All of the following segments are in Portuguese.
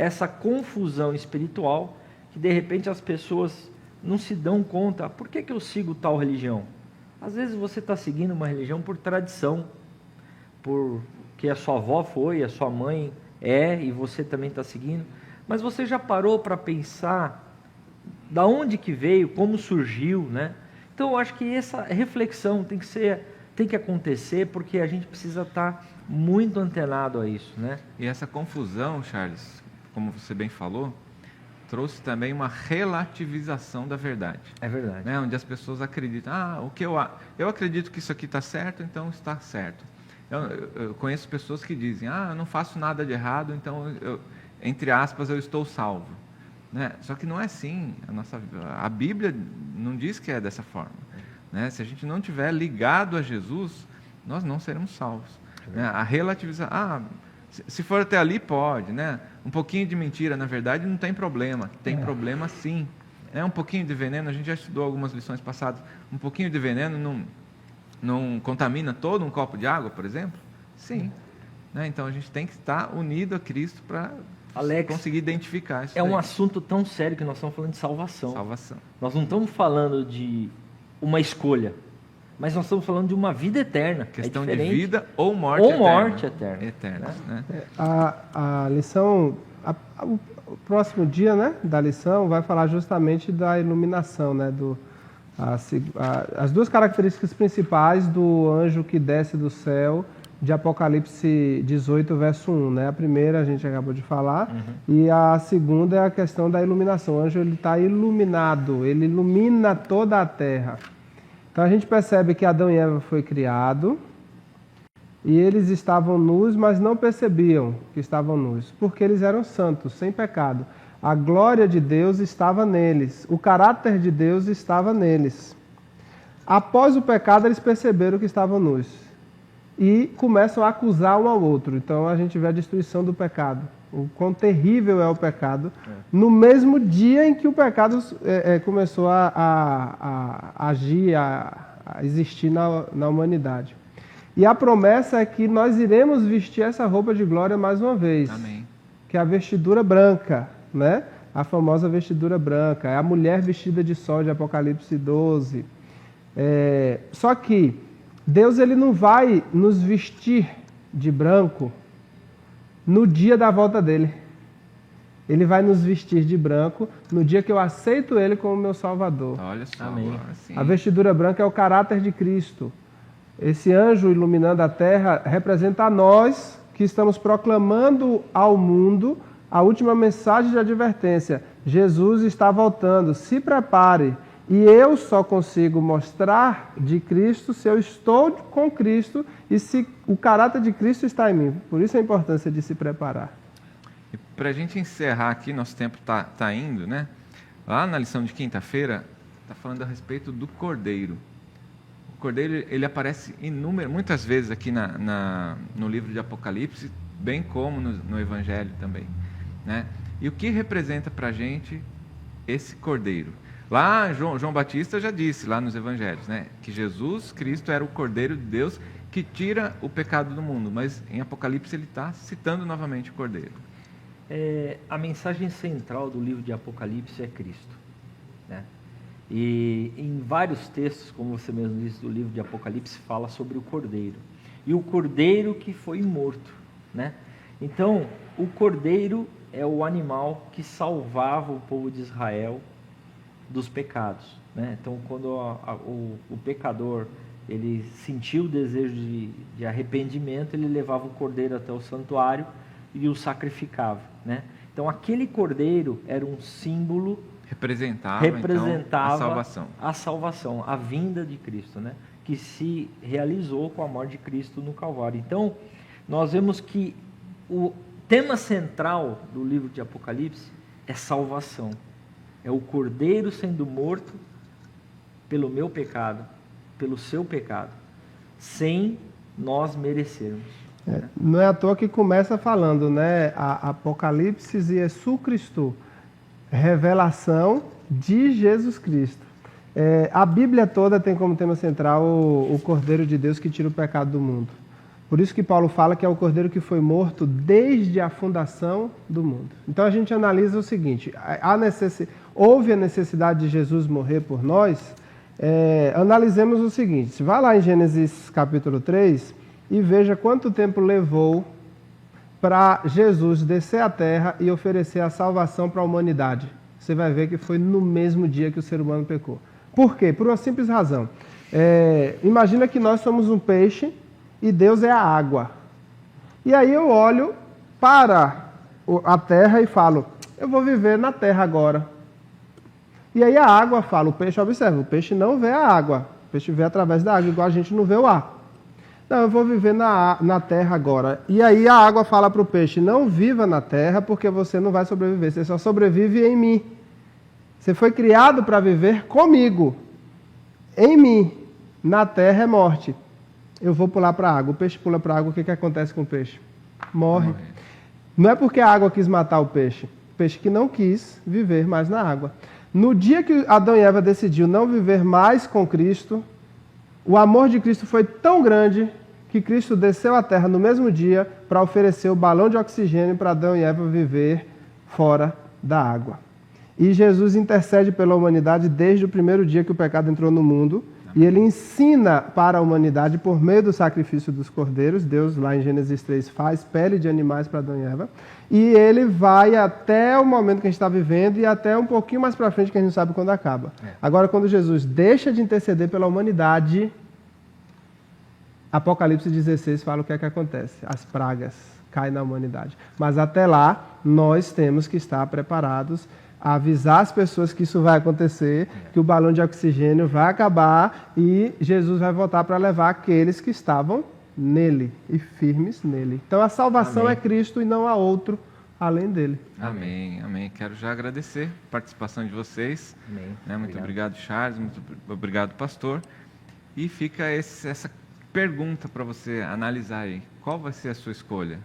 essa confusão espiritual que de repente as pessoas não se dão conta. Por que eu sigo tal religião? Às vezes você está seguindo uma religião por tradição, porque a sua avó foi, a sua mãe é, e você também está seguindo. Mas você já parou para pensar da onde que veio, como surgiu, né? Então eu acho que essa reflexão tem que acontecer, porque a gente precisa estar muito antenado a isso, né? E essa confusão, Charles, como você bem falou, trouxe também uma relativização da verdade. É verdade. Né? Onde as pessoas acreditam, eu acredito que isso aqui está certo, então está certo. Eu conheço pessoas que dizem, eu não faço nada de errado, então, entre aspas, eu estou salvo. Né? Só que não é assim. A Bíblia não diz que é dessa forma. Né? Se a gente não estiver ligado a Jesus, nós não seremos salvos. Né? A relativização, se for até ali, pode. Né? Um pouquinho de mentira, na verdade, não tem problema. Tem problema sim. Um pouquinho de veneno, a gente já estudou algumas lições passadas, um pouquinho de veneno não contamina todo um copo de água, por exemplo? Sim. Né? Então a gente tem que estar unido a Cristo para conseguir identificar isso. É um assunto tão sério que nós estamos falando de salvação. Salvação. Nós não estamos falando de uma escolha, mas nós estamos falando de uma vida eterna. Questão de vida ou morte eterna. Ou morte eterna. Né? A lição, o próximo dia, né, da lição vai falar justamente da iluminação, né, as duas características principais do anjo que desce do céu, de Apocalipse 18, verso 1. Né? A primeira a gente acabou de falar, e a segunda é a questão da iluminação. O anjo está iluminado, ele ilumina toda a terra. Então a gente percebe que Adão e Eva foi criado, e eles estavam nus, mas não percebiam que estavam nus, porque eles eram santos, sem pecado. A glória de Deus estava neles, o caráter de Deus estava neles. Após o pecado, eles perceberam que estavam nus e começam a acusar um ao outro. Então a gente vê a destruição do pecado, o quão terrível é o pecado, no mesmo dia em que o pecado começou a agir, a existir na humanidade. E a promessa é que nós iremos vestir essa roupa de glória mais uma vez. Amém. Que é a vestidura branca, né? A famosa vestidura branca. É a mulher vestida de sol de Apocalipse 12. Só que Deus ele não vai nos vestir de branco no dia da volta dele. Ele vai nos vestir de branco no dia que eu aceito ele como meu Salvador. Olha só. Amém. Assim. A vestidura branca é o caráter de Cristo. Esse anjo iluminando a terra representa a nós que estamos proclamando ao mundo a última mensagem de advertência. Jesus está voltando, se prepare. E eu só consigo mostrar de Cristo se eu estou com Cristo e se o caráter de Cristo está em mim. Por isso a importância de se preparar. E para a gente encerrar aqui, nosso tempo está indo, né? Lá na lição de quinta-feira, está falando a respeito do Cordeiro. O Cordeiro ele aparece muitas vezes aqui no livro de Apocalipse, bem como no Evangelho também. Né? E o que representa para a gente esse Cordeiro? Lá João Batista já disse, lá nos Evangelhos, né, que Jesus Cristo era o Cordeiro de Deus que tira o pecado do mundo. Mas em Apocalipse ele está citando novamente o Cordeiro. A mensagem central do livro de Apocalipse é Cristo. Né? E em vários textos, como você mesmo disse, do livro de Apocalipse, fala sobre o Cordeiro. E o Cordeiro que foi morto. Né? Então, o Cordeiro é o animal que salvava o povo de Israel dos pecados. Né? Então, quando o pecador ele sentiu o desejo de arrependimento, ele levava o cordeiro até o santuário e o sacrificava. Né? Então, aquele cordeiro era um símbolo, representava então, a salvação, a vinda de Cristo, né? Que se realizou com a morte de Cristo no Calvário. Então, nós vemos que o tema central do livro de Apocalipse é salvação. É o cordeiro sendo morto pelo meu pecado, pelo seu pecado, sem nós merecermos. Não é à toa que começa falando, né? A Apocalipse Jesus Cristo, revelação de Jesus Cristo. A Bíblia toda tem como tema central o Cordeiro de Deus que tira o pecado do mundo. Por isso que Paulo fala que é o cordeiro que foi morto desde a fundação do mundo. Então a gente analisa o seguinte, houve a necessidade de Jesus morrer por nós, analisemos o seguinte, vai lá em Gênesis capítulo 3 e veja quanto tempo levou para Jesus descer à terra e oferecer a salvação para a humanidade. Você vai ver que foi no mesmo dia que o ser humano pecou. Por quê? Por uma simples razão. Imagina que nós somos um peixe e Deus é a água. E aí eu olho para a terra e falo, eu vou viver na terra agora. E aí a água fala, o peixe observa, o peixe não vê a água, o peixe vê através da água, igual a gente não vê o ar. Não, eu vou viver na terra agora. E aí a água fala para o peixe, não viva na terra porque você não vai sobreviver, você só sobrevive em mim. Você foi criado para viver comigo, em mim. Na terra é morte. Eu vou pular para a água. O peixe pula para a água, o que acontece com o peixe? Morre. Não é porque a água quis matar o peixe que não quis viver mais na água. No dia que Adão e Eva decidiu não viver mais com Cristo, o amor de Cristo foi tão grande que Cristo desceu à terra no mesmo dia para oferecer o balão de oxigênio para Adão e Eva viver fora da água. E Jesus intercede pela humanidade desde o primeiro dia que o pecado entrou no mundo. E ele ensina para a humanidade por meio do sacrifício dos cordeiros. Deus, lá em Gênesis 3, faz pele de animais para Adão e Eva. E ele vai até o momento que a gente está vivendo e até um pouquinho mais para frente, que a gente não sabe quando acaba. Agora, quando Jesus deixa de interceder pela humanidade, Apocalipse 16 fala o que é que acontece. As pragas caem na humanidade. Mas até lá, nós temos que estar preparados a avisar as pessoas que isso vai acontecer, que o balão de oxigênio vai acabar e Jesus vai voltar para levar aqueles que estavam nele e firmes nele. Então a salvação é Cristo e não há outro além dele. Amém, amém. Quero já agradecer a participação de vocês. Amém. Muito obrigado, Charles, muito obrigado, pastor. E fica essa pergunta para você analisar aí. Qual vai ser a sua escolha?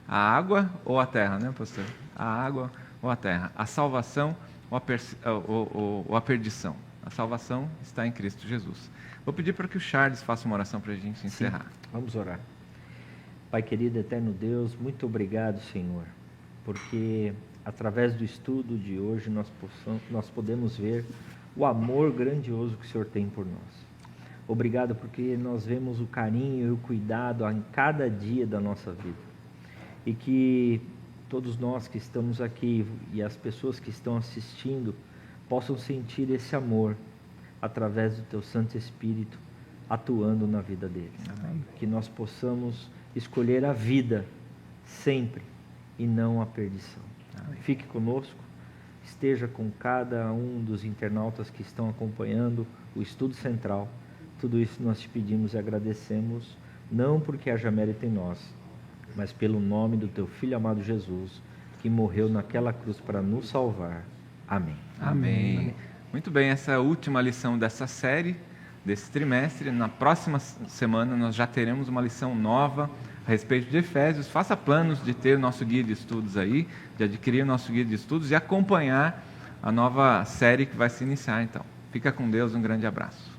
A água ou a terra, né, pastor? A água ou a terra, a salvação ou a perdição. A salvação está em Cristo Jesus. Vou pedir para que o Charles faça uma oração para a gente encerrar. Sim, vamos orar. Pai querido, eterno Deus, muito obrigado, Senhor, porque através do estudo de hoje nós podemos ver o amor grandioso que o Senhor tem por nós. Obrigado porque nós vemos o carinho e o cuidado em cada dia da nossa vida. E que todos nós que estamos aqui e as pessoas que estão assistindo possam sentir esse amor através do Teu Santo Espírito atuando na vida deles. Amém. Que nós possamos escolher a vida sempre e não a perdição. Amém. Fique conosco, esteja com cada um dos internautas que estão acompanhando o Estudo Central. Tudo isso nós te pedimos e agradecemos, não porque haja mérito em nós, mas pelo nome do Teu Filho amado Jesus, que morreu naquela cruz para nos salvar. Amém. Amém. Amém. Muito bem, essa é a última lição dessa série, desse trimestre. Na próxima semana nós já teremos uma lição nova a respeito de Efésios. Faça planos de ter o nosso guia de estudos aí, de adquirir o nosso guia de estudos e acompanhar a nova série que vai se iniciar então. Fica com Deus, um grande abraço.